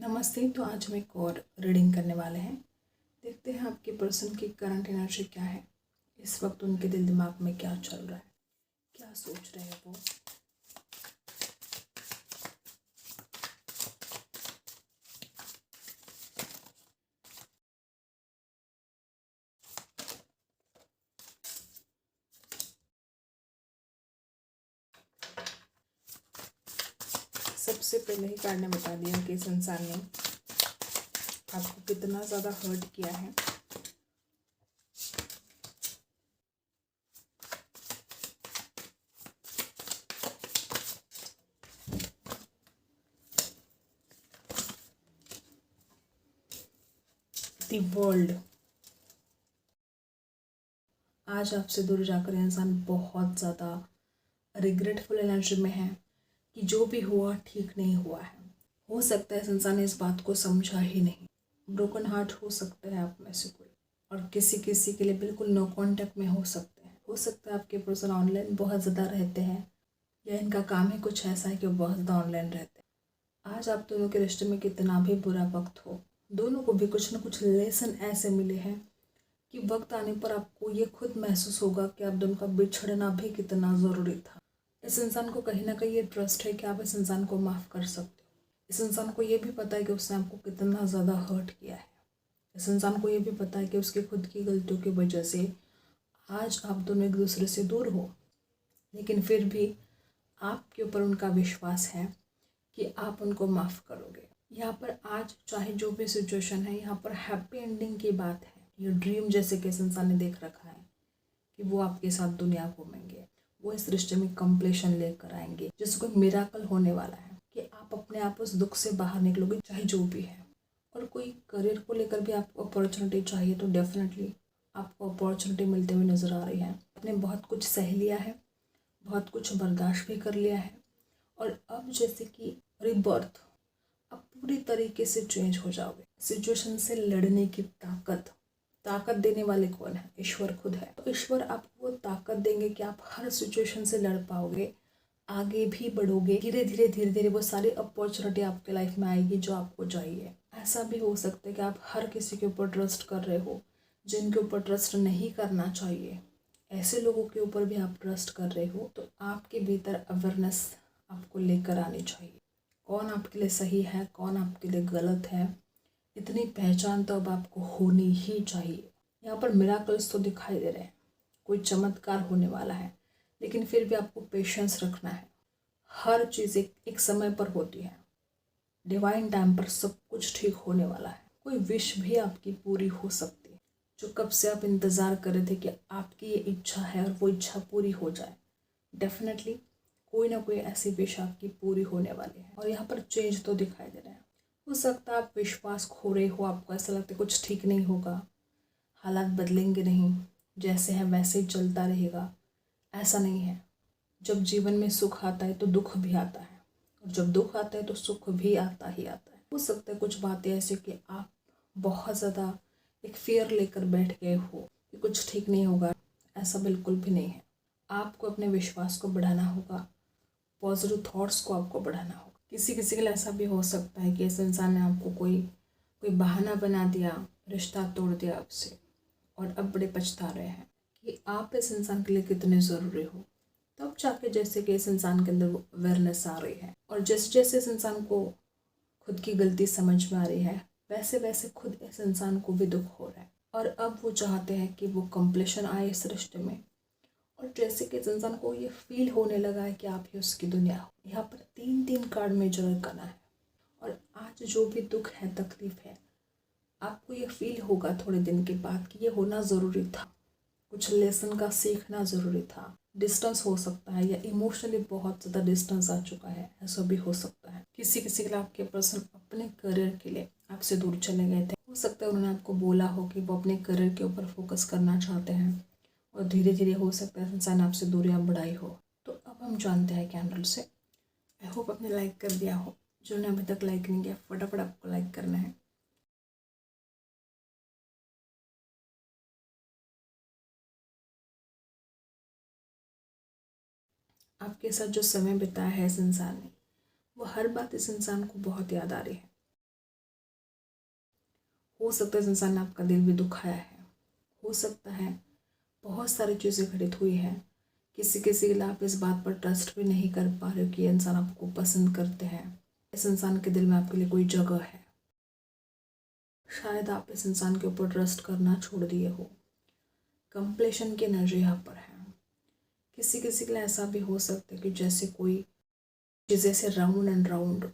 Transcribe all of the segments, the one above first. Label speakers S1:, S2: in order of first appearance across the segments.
S1: नमस्ते। तो आज हम एक और रीडिंग करने वाले हैं। देखते हैं आपके पर्सन की करंट एनर्जी क्या है, इस वक्त उनके दिल दिमाग में क्या चल रहा है, क्या सोच रहे हैं वो। सबसे पहले ही कार्ड ने बता दिया कि इस इंसान ने आपको कितना ज़्यादा हर्ट किया है। The world. आज आपसे दूर जाकर इंसान बहुत ज़्यादा रिग्रेटफुल एनर्जी में है कि जो भी हुआ ठीक नहीं हुआ है। हो सकता है इस इंसान ने इस बात को समझा ही नहीं। ब्रोकन हार्ट हो सकता है आप में से कोई, और किसी किसी के लिए बिल्कुल नो कांटेक्ट में हो सकते हैं। हो सकता है आपके पर्सन ऑनलाइन बहुत ज़्यादा रहते हैं, या इनका काम ही कुछ ऐसा है कि वो बहुत ज़्यादा ऑनलाइन रहते हैं। आज आप दोनों के रिश्ते में कितना भी बुरा वक्त हो, दोनों को भी कुछ ना कुछ लेसन ऐसे मिले हैं कि वक्त आने पर आपको ये खुद महसूस होगा कि आप दोनों का बिछड़ना भी कितना ज़रूरी था। इस इंसान को कहीं ना कहीं ये ट्रस्ट है कि आप इस इंसान को माफ़ कर सकते हो। इस इंसान को ये भी पता है कि उसने आपको कितना ज़्यादा हर्ट किया है। इस इंसान को ये भी पता है कि उसकी खुद की गलतियों की वजह से आज आप दोनों एक दूसरे से दूर हो, लेकिन फिर भी आपके ऊपर उनका विश्वास है कि आप उनको माफ़ करोगे। यहाँ पर आज चाहे जो भी सिचुएशन है, यहाँ पर हैप्पी एंडिंग की बात है। ये ड्रीम जैसे कि इस इंसान ने देख रखा है कि वो आपके साथ दुनिया घूमेंगे, वो इस रिश्ते में कंप्लीशन लेकर आएंगे, जैसे कोई मिराकल होने वाला है कि आप अपने आप उस दुख से बाहर निकलोगे चाहे जो भी है। और कोई करियर को लेकर भी आपको अपॉर्चुनिटी चाहिए तो डेफिनेटली आपको अपॉर्चुनिटी मिलते हुए नज़र आ रही है। आपने बहुत कुछ सह लिया है, बहुत कुछ बर्दाश्त भी कर लिया है, और अब जैसे कि रिबर्थ, अब पूरी तरीके से चेंज हो जाओगे। सिचुएशन से लड़ने की ताकत देने वाले कौन है? ईश्वर खुद है। तो ईश्वर आपको वो ताकत देंगे कि आप हर सिचुएशन से लड़ पाओगे, आगे भी बढ़ोगे। धीरे धीरे धीरे धीरे वो सारी अपॉर्चुनिटी आपके लाइफ में आएगी जो आपको चाहिए। ऐसा भी हो सकता है कि आप हर किसी के ऊपर ट्रस्ट कर रहे हो जिनके ऊपर ट्रस्ट नहीं करना चाहिए। ऐसे लोगों के ऊपर भी आप ट्रस्ट कर रहे हो, तो आपके भीतर अवेयरनेस आपको लेकर आनी चाहिए। कौन आपके लिए सही है, कौन आपके लिए गलत है, इतनी पहचान तो अब आपको होनी ही चाहिए। यहाँ पर मिराकल्स तो दिखाई दे रहे हैं, कोई चमत्कार होने वाला है, लेकिन फिर भी आपको पेशेंस रखना है। हर चीज़ एक समय पर होती है। डिवाइन टाइम पर सब कुछ ठीक होने वाला है। कोई विश भी आपकी पूरी हो सकती है, जो कब से आप इंतज़ार कर रहे थे कि आपकी ये इच्छा है और वो इच्छा पूरी हो जाए। डेफिनेटली कोई ना कोई ऐसी विश आपकी पूरी होने वाली है। और यहाँ पर चेंज तो दिखाई दे रहा है। हो सकता है आप विश्वास खो रहे हो, आपको ऐसा लगता है कुछ ठीक नहीं होगा, हालात बदलेंगे नहीं, जैसे है वैसे ही चलता रहेगा। ऐसा नहीं है। जब जीवन में सुख आता है तो दुख भी आता है, और जब दुख आता है तो सुख भी आता ही आता है। हो सकता है कुछ बातें ऐसे कि आप बहुत ज़्यादा एक फियर लेकर बैठ गए हो कि कुछ ठीक नहीं होगा। ऐसा बिल्कुल भी नहीं है। आपको अपने विश्वास को बढ़ाना होगा, पॉजिटिव थॉट्स को आपको बढ़ाना होगा। किसी किसी के लिए ऐसा भी हो सकता है कि इस इंसान ने आपको कोई बहाना बना दिया, रिश्ता तोड़ दिया आपसे, और अब बड़े पछता रहे हैं कि आप इस इंसान के लिए कितने ज़रूरी हो। तब जाके जैसे कि इस इंसान के अंदर अवेयरनेस आ रही है, और जैसे जैसे इस इंसान को खुद की गलती समझ में आ रही है, वैसे वैसे खुद इस इंसान को भी दुख हो रहा है। और अब वो चाहते हैं कि वो कंप्लीशन आए इस रिश्ते में, और जैसे कि इस इंसान को ये फील होने लगा है कि आप ही उसकी दुनिया हो। यहाँ पर 3 कार्ड मेजर करना है। और आज जो भी दुख है, तकलीफ है, आपको ये फील होगा थोड़े दिन के बाद कि ये होना ज़रूरी था, कुछ लेसन का सीखना ज़रूरी था। डिस्टेंस हो सकता है, या इमोशनली बहुत ज़्यादा डिस्टेंस आ चुका है, ऐसा भी हो सकता है। किसी किसी के लिए आपके पर्सन अपने करियर के लिए आपसे दूर चले गए थे। हो सकता है उन्होंने आपको बोला हो कि वो अपने करियर के ऊपर फोकस करना चाहते हैं, और धीरे धीरे हो सकता है इंसान आपसे दूरियां बढ़ाई हो। तो अब हम जानते हैं कैंडल से। आई होप आपने लाइक कर दिया हो। जिन्होंने अभी तक लाइक नहीं किया, फटाफट आपको लाइक करना है। आपके साथ जो समय बिताया है इस इंसान ने, वो हर बात इस इंसान को बहुत याद आ रही है। हो सकता है इस इंसान ने आपका दिल भी दुखाया है, हो सकता है बहुत सारी चीज़ें घटित हुई हैं। किसी किसी के लिए आप इस बात पर ट्रस्ट भी नहीं कर पा रहे हो कि ये इंसान आपको पसंद करते हैं, इस इंसान के दिल में आपके लिए कोई जगह है। शायद आप इस इंसान के ऊपर ट्रस्ट करना छोड़ दिए हो। कंप्लेशन की एनर्जी यहाँ पर है। किसी किसी के लिए ऐसा भी हो सकता है कि जैसे कोई चीज़ें से राउंड एंड राउंड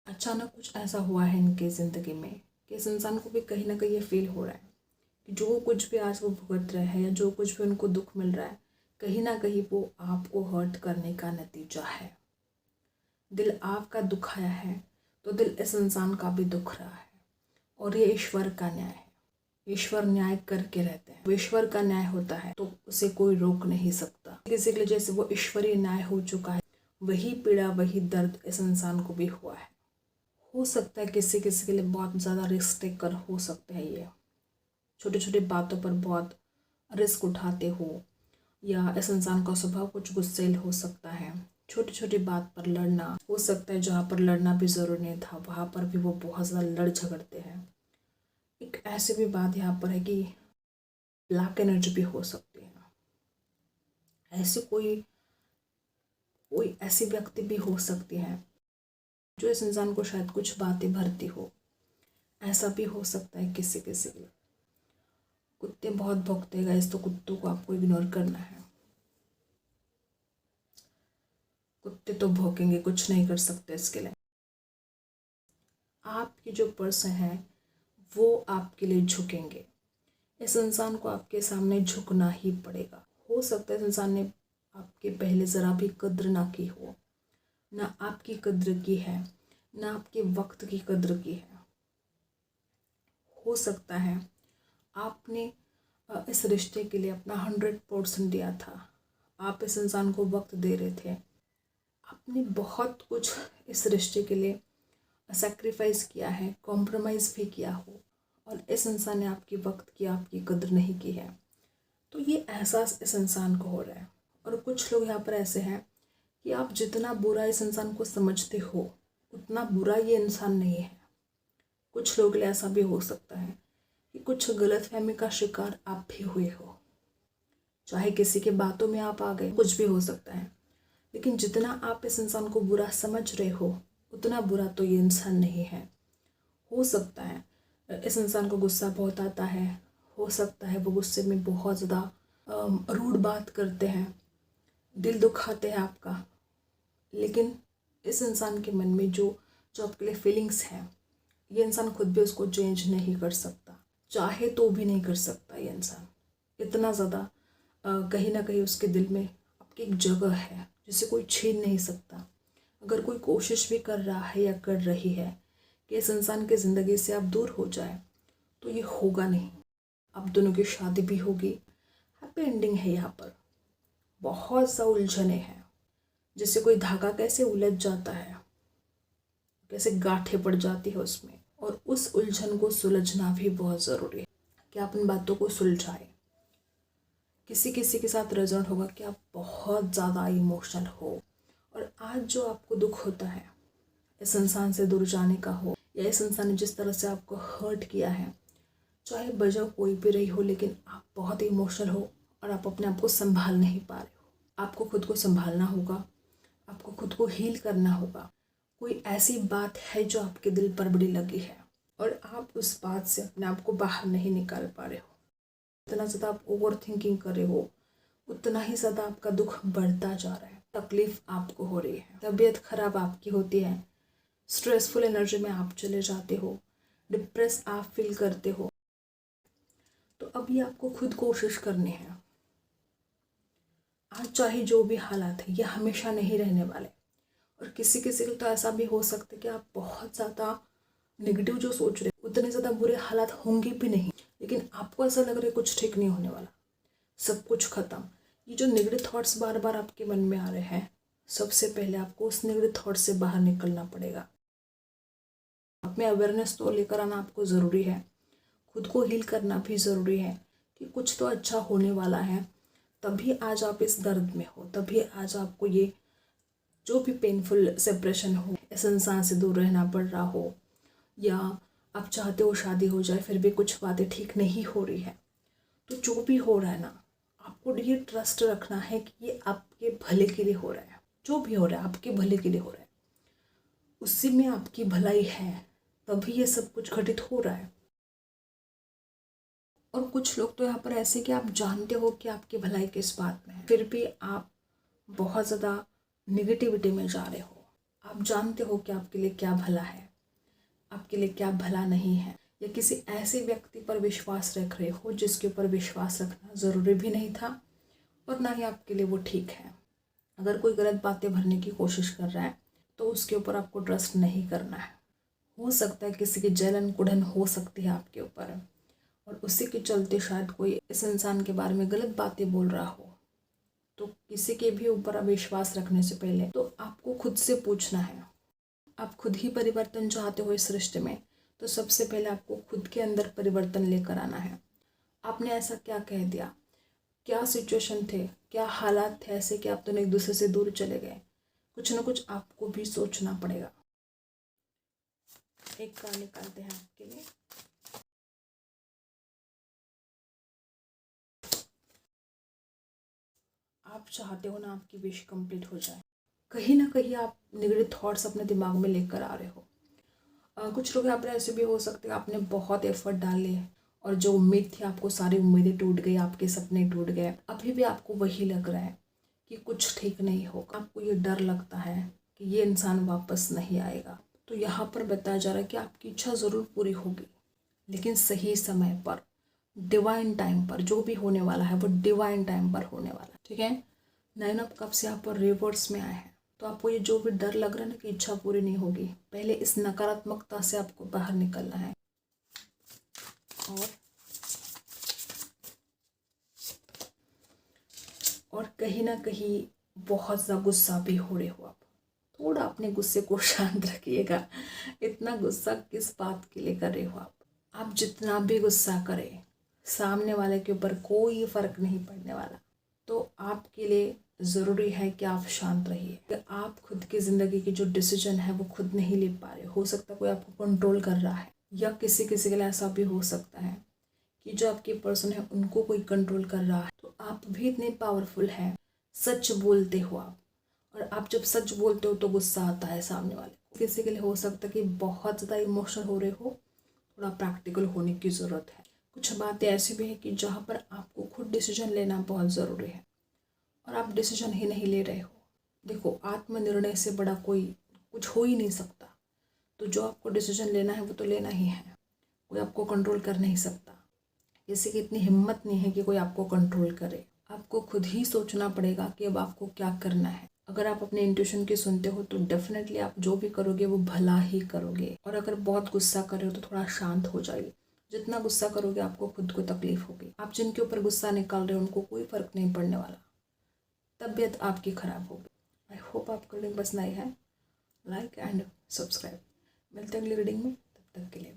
S1: अचानक कुछ ऐसा हुआ है इनकी ज़िंदगी में कि इस इंसान को भी कहीं ना कहीं ये फील हो रहा है कि जो कुछ भी आज वो भुगत रहे हैं या जो कुछ भी उनको दुख मिल रहा है, कहीं ना कहीं वो आपको हर्ट करने का नतीजा है। दिल आपका दुखाया है तो दिल इस इंसान का भी दुख रहा है, और ये ईश्वर का न्याय है। ईश्वर न्याय करके रहते हैं। ईश्वर का न्याय होता है तो उसे कोई रोक नहीं सकता। किसी के लिए जैसे वो ईश्वरीय न्याय हो चुका है, वही पीड़ा वही दर्द इस इंसान को भी हुआ है। हो सकता है किसी किसी के लिए बहुत ज़्यादा रिस्क टेकर हो सकते हैं, ये छोटी छोटी बातों पर बहुत रिस्क उठाते हो, या इस इंसान का स्वभाव कुछ गुस्सैल हो सकता है। छोटी छोटी बात पर लड़ना हो सकता है, जहाँ पर लड़ना भी ज़रूरी नहीं था वहाँ पर भी वो बहुत ज़्यादा लड़ झगड़ते हैं। एक ऐसी भी बात यहाँ पर है कि ब्लैक एनर्जी भी हो सकती है। ऐसे कोई कोई ऐसी व्यक्ति भी हो सकती है जो इस इंसान को शायद कुछ बातें भरती हो। ऐसा भी हो सकता है किसी किसी के लिए। कुत्ते बहुत भौंकते हैं गाइस, तो कुत्तों को आपको इग्नोर करना है। कुत्ते तो भौंकेंगे, कुछ नहीं कर सकते इसके लिए। आपकी जो पर्सन है वो आपके लिए झुकेंगे। इस इंसान को आपके सामने झुकना ही पड़ेगा। हो सकता है इस इंसान ने आपके पहले ज़रा भी कद्र ना की हो, ना आपकी कद्र की है, ना आपके वक्त की कद्र की है। हो सकता है आपने इस रिश्ते के लिए अपना 100% दिया था। आप इस इंसान को वक्त दे रहे थे, आपने बहुत कुछ इस रिश्ते के लिए सेक्रीफाइस किया है, कॉम्प्रोमाइज़ भी किया हो, और इस इंसान ने आपकी वक्त की आपकी कद्र नहीं की है। तो ये एहसास इस इंसान को हो रहा है। और कुछ लोग यहाँ पर ऐसे हैं कि आप जितना बुरा इस इंसान को समझते हो उतना बुरा ये इंसान नहीं है। कुछ लोग के लिए ऐसा भी हो सकता है कि कुछ गलतफहमी का शिकार आप भी हुए हो, चाहे किसी के बातों में आप आ गए, कुछ भी हो सकता है। लेकिन जितना आप इस इंसान को बुरा समझ रहे हो उतना बुरा तो ये इंसान नहीं है। हो सकता है इस इंसान को गुस्सा बहुत आता है, हो सकता है वो गुस्से में बहुत ज़्यादा रूड बात करते हैं, दिल दुखाते हैं आपका, लेकिन इस इंसान के मन में जो जो आपके लिए फीलिंग्स हैं, ये इंसान खुद भी उसको चेंज नहीं कर सकता, चाहे तो भी नहीं कर सकता। ये इंसान इतना ज़्यादा कहीं ना कहीं उसके दिल में आपकी एक जगह है जिसे कोई छीन नहीं सकता। अगर कोई कोशिश भी कर रहा है या कर रही है कि इस इंसान की ज़िंदगी से आप दूर हो जाए, तो ये होगा नहीं। आप दोनों की शादी भी होगी, हैप्पी एंडिंग है। यहाँ पर बहुत सा उलझने हैं, जैसे कोई धागा कैसे उलझ जाता है, कैसे गांठें पड़ जाती है उसमें, और उस उलझन को सुलझना भी बहुत ज़रूरी है कि आप इन बातों को सुलझाएं। किसी किसी के साथ रेजोनेट होगा कि आप बहुत ज़्यादा इमोशनल हो, और आज जो आपको दुख होता है इस इंसान से दूर जाने का हो, या इस इंसान ने जिस तरह से आपको हर्ट किया है, चाहे वजह कोई भी रही हो, लेकिन आप बहुत इमोशनल हो और आप अपने आप को संभाल नहीं पा रहे हो। आपको खुद को संभालना होगा, आपको खुद को हील करना होगा। कोई ऐसी बात है जो आपके दिल पर बड़ी लगी है और आप उस बात से अपने आप को बाहर नहीं निकाल पा रहे हो। जितना ज़्यादा आप ओवर थिंकिंग कर रहे हो उतना ही ज़्यादा आपका दुख बढ़ता जा रहा है, तकलीफ आपको हो रही है, तबीयत खराब आपकी होती है, स्ट्रेसफुल एनर्जी में आप चले जाते हो, डिप्रेस आप फील करते हो। तो अभी आपको खुद कोशिश करनी है। आज चाहे जो भी हालात है ये हमेशा नहीं रहने वाले, और किसी किसी को तो ऐसा भी हो सकता है कि आप बहुत ज़्यादा नेगेटिव जो सोच रहे हो, उतने ज़्यादा बुरे हालात होंगे भी नहीं, लेकिन आपको ऐसा लग रहा है कुछ ठीक नहीं होने वाला, सब कुछ ख़त्म। ये जो नेगेटिव थॉट्स बार बार आपके मन में आ रहे हैं, सबसे पहले आपको उस नेगेटिव थॉट से बाहर निकलना पड़ेगा। आप में अवेयरनेस तो लेकर आना आपको ज़रूरी है, खुद को हील करना भी ज़रूरी है कि कुछ तो अच्छा होने वाला है, तभी आज आप इस दर्द में हो, तभी आज आपको ये जो भी पेनफुल सेपरेशन हो, इस इंसान से दूर रहना पड़ रहा हो, या आप चाहते हो शादी हो जाए, फिर भी कुछ बातें ठीक नहीं हो रही है। तो जो भी हो रहा है ना, आपको ये ट्रस्ट रखना है कि ये आपके भले के लिए हो रहा है। जो भी हो रहा है आपके भले के लिए हो रहा है, उसी में आपकी भलाई है, तभी ये सब कुछ घटित हो रहा है। और कुछ लोग तो यहाँ पर ऐसे कि आप जानते हो कि आपकी भलाई किस बात में है, फिर भी आप बहुत ज़्यादा निगेटिविटी में जा रहे हो। आप जानते हो कि आपके लिए क्या भला है, आपके लिए क्या भला नहीं है, या किसी ऐसे व्यक्ति पर विश्वास रख रहे हो जिसके ऊपर विश्वास रखना ज़रूरी भी नहीं था और ना ही आपके लिए वो ठीक है। अगर कोई गलत बातें भरने की कोशिश कर रहा है तो उसके ऊपर आपको ट्रस्ट नहीं करना है। हो सकता है किसी की जलन कुढ़न हो सकती है आपके ऊपर, और उसी के चलते शायद कोई इस इंसान के बारे में गलत बातें बोल रहा हो। तो किसी के भी ऊपर विश्वास रखने से पहले तो आपको खुद से पूछना है। आप खुद ही परिवर्तन चाहते हो इस रिश्ते में, तो सबसे पहले आपको खुद के अंदर परिवर्तन लेकर आना है। आपने ऐसा क्या कह दिया, क्या सिचुएशन थे, क्या हालात थे ऐसे कि आप दोनों एक दूसरे से दूर चले गए? कुछ ना कुछ आपको भी सोचना पड़ेगा। एक कार्ड निकालते हैं आपके लिए। आप चाहते हो ना आपकी विश कंप्लीट हो जाए। कहीं ना कहीं आप नेगेटिव थॉट्स अपने दिमाग में लेकर आ रहे हो। कुछ लोग यहाँ पर ऐसे भी हो सकते हैं, आपने बहुत एफर्ट डाले और जो उम्मीद थी, आपको सारी उम्मीदें टूट गई, आपके सपने टूट गए। अभी भी आपको वही लग रहा है कि कुछ ठीक नहीं होगा। आपको ये डर लगता है कि ये इंसान वापस नहीं आएगा। तो यहाँ पर बताया जा रहा है कि आपकी इच्छा ज़रूर पूरी होगी, लेकिन सही समय पर, डिवाइन टाइम पर। जो भी होने वाला है वो डिवाइन टाइम पर होने वाला है, ठीक है। 9 ऑफ कप्स यहाँ पर रिवर्स में आए हैं। तो आपको ये जो भी डर लग रहा है ना कि इच्छा पूरी नहीं होगी, पहले इस नकारात्मकता से आपको बाहर निकलना है। और कहीं ना कहीं बहुत ज़्यादा गुस्सा भी हो रहे हो आप। थोड़ा अपने गुस्से को शांत रखिएगा। इतना गुस्सा किस बात के लिए कर रहे हो आप? आप जितना भी गुस्सा करें, सामने वाले के ऊपर कोई फर्क नहीं पड़ने वाला। तो आपके लिए ज़रूरी है कि आप शांत रहिए। आप खुद की ज़िंदगी की जो डिसीजन है वो खुद नहीं ले पा रहे हो सकता कोई आपको कंट्रोल कर रहा है, या किसी किसी के लिए ऐसा भी हो सकता है कि जो आपके पर्सन है उनको कोई कंट्रोल कर रहा है। तो आप भी इतने पावरफुल हैं, सच बोलते हो आप, और आप जब सच बोलते हो तो गुस्सा आता है सामने वाले को। किसी के लिए हो सकता है कि बहुत ज़्यादा इमोशनल हो रहे हो, थोड़ा प्रैक्टिकल होने की ज़रूरत है। कुछ बातें ऐसी भी है कि जहाँ पर आपको खुद डिसीजन लेना बहुत ज़रूरी है और आप डिसीजन ही नहीं ले रहे हो। देखो, आत्मनिर्णय से बड़ा कोई कुछ हो ही नहीं सकता। तो जो आपको डिसीजन लेना है वो तो लेना ही है। कोई आपको कंट्रोल कर नहीं सकता। किसी की इतनी हिम्मत नहीं है कि कोई आपको कंट्रोल करे। आपको खुद ही सोचना पड़ेगा कि अब आपको क्या करना है। अगर आप अपने इंट्यूशन की सुनते हो तो डेफिनेटली आप जो भी करोगे वो भला ही करोगे। और अगर बहुत गुस्सा कर रहे हो तो थोड़ा शांत हो जाइए। जितना गुस्सा करोगे आपको खुद को तकलीफ होगी। आप जिनके ऊपर गुस्सा निकाल रहे हो उनको कोई फर्क नहीं पड़ने वाला, तबीयत आपकी खराब होगी। आई होप आपको रीडिंग पसंद आई है। Like and subscribe. मिलते हैं अगली रीडिंग में, तब तक के लिए।